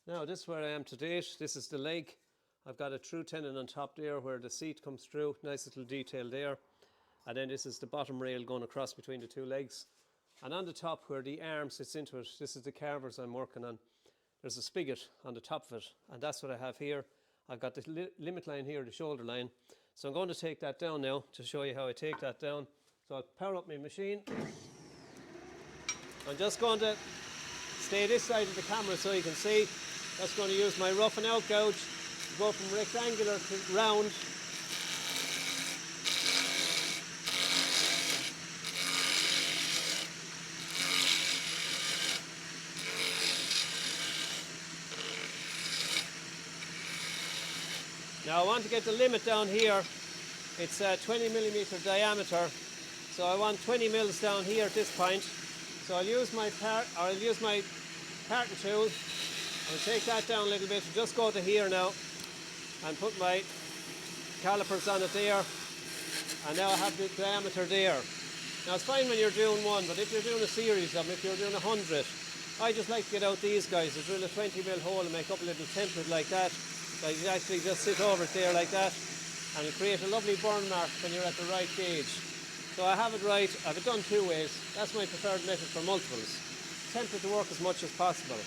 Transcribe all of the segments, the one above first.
Now this is where I am to date. This is the leg. I've got a through tenon on top there where the seat comes through. Nice little detail there. And then this is the bottom rail going across between the two legs. And on the top where the arm sits into it, this is the carvers I'm working on. There's a spigot on the top of it, and that's what I have here. I've got the limit line here, the shoulder line. So I'm going to take that down now to show you how I take that down. So I'll power up my machine. I'm just going to stay this side of the camera so you can see. Just going to use my rough and out gouge to go from rectangular to round. Now I want to get the limit down here. It's a 20mm diameter, so I want 20 mils down here at this point. So I'll use my parting tool. I'll take that down a little bit. Just go to here now and put my calipers on it there. And now I have the diameter there. Now it's fine when you're doing one, but if you're doing a series of them, if you're doing 100, I just like to get out these guys to drill a 20mm hole and make up a little template like that. So you actually just sit over it there like that, and it'll create a lovely burn mark when you're at the right gauge. So I have it right. I have it done two ways. That's my preferred method for multiples. Template to work as much as possible.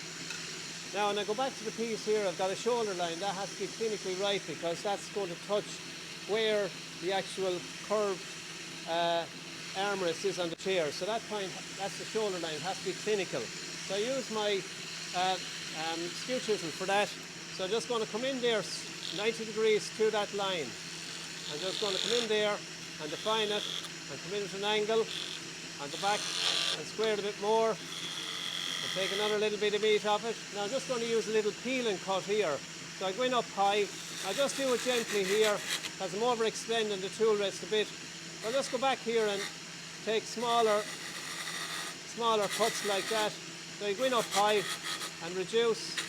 Now when I go back to the piece here, I've got a shoulder line. That has to be clinically right because that's going to touch where the actual curved armrest is on the chair. So that point, that's the shoulder line, it has to be clinical. So I use my skew chisel for that. So I'm just going to come in there 90 degrees to that line. I'm just going to come in there and define it and come in at an angle and go back and square it a bit more and take another little bit of meat off it. Now I'm just going to use a little peel and cut here. So I go in up high. I just do it gently here because I'm overextending the tool rest a bit. I'll just go back here and take smaller cuts like that. So you go in up high and reduce.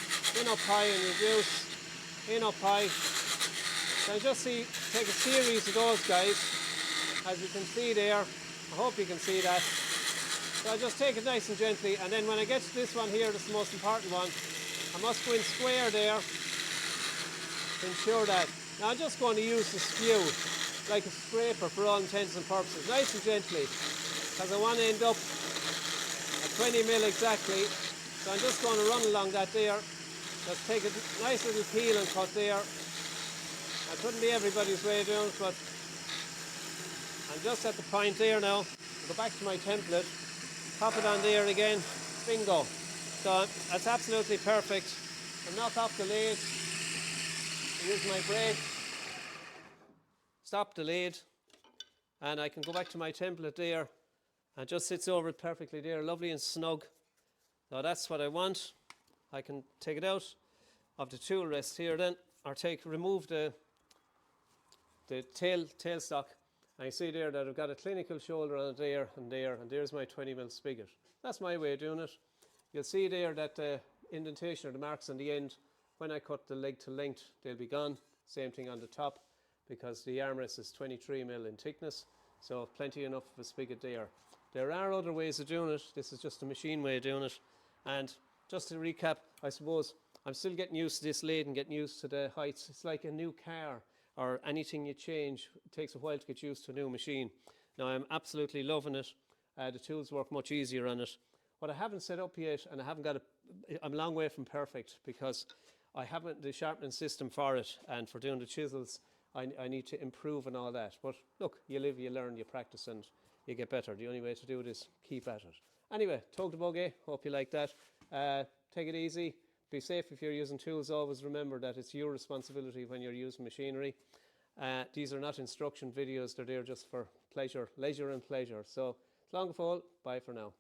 In up high and reduce, in up high. So just take a series of those guys, as you can see there. I hope you can see that. So I just take it nice and gently, and then when I get to this one here, this is the most important one, I must go in square there to ensure that. Now I'm just going to use the skew like a scraper for all intents and purposes, nice and gently, because I want to end up at 20mm exactly. So I'm just going to run along that there. Just take a nice little peel and cut there. I couldn't be everybody's way of doing it, but I'm just at the point there now. I'll go back to my template, pop it on there again, bingo. So that's absolutely perfect. I'll knock off the lid, use my brake, stop the lid, and I can go back to my template there, and it just sits over it perfectly there, lovely and snug. So that's what I want. I can take it out of the tool rest here then, or remove the tailstock. And you see there that I've got a clinical shoulder on it there, and there's my 20mm spigot. That's my way of doing it. You'll see there that the indentation or the marks on the end, when I cut the leg to length, they'll be gone. Same thing on the top, because the armrest is 23mm in thickness, so plenty enough of a spigot there. There are other ways of doing it. This is just a machine way of doing it. And just to recap, I suppose I'm still getting used to this lathe and getting used to the heights. It's like a new car or anything you change. It takes a while to get used to a new machine. Now I'm absolutely loving it. The tools work much easier on it. What I haven't set up yet, and I'm a long way from perfect because I haven't the sharpening system for it, and for doing the chisels I need to improve and all that. But look, you live, you learn, you practice, and you get better. The only way to do it is keep at it. Anyway, tug the buggy. Hope you like that. Take it easy. Be safe if you're using tools. Always remember that it's your responsibility when you're using machinery. These are not instruction videos. They're there just for pleasure, leisure and pleasure. So, slán go fóill. Bye for now.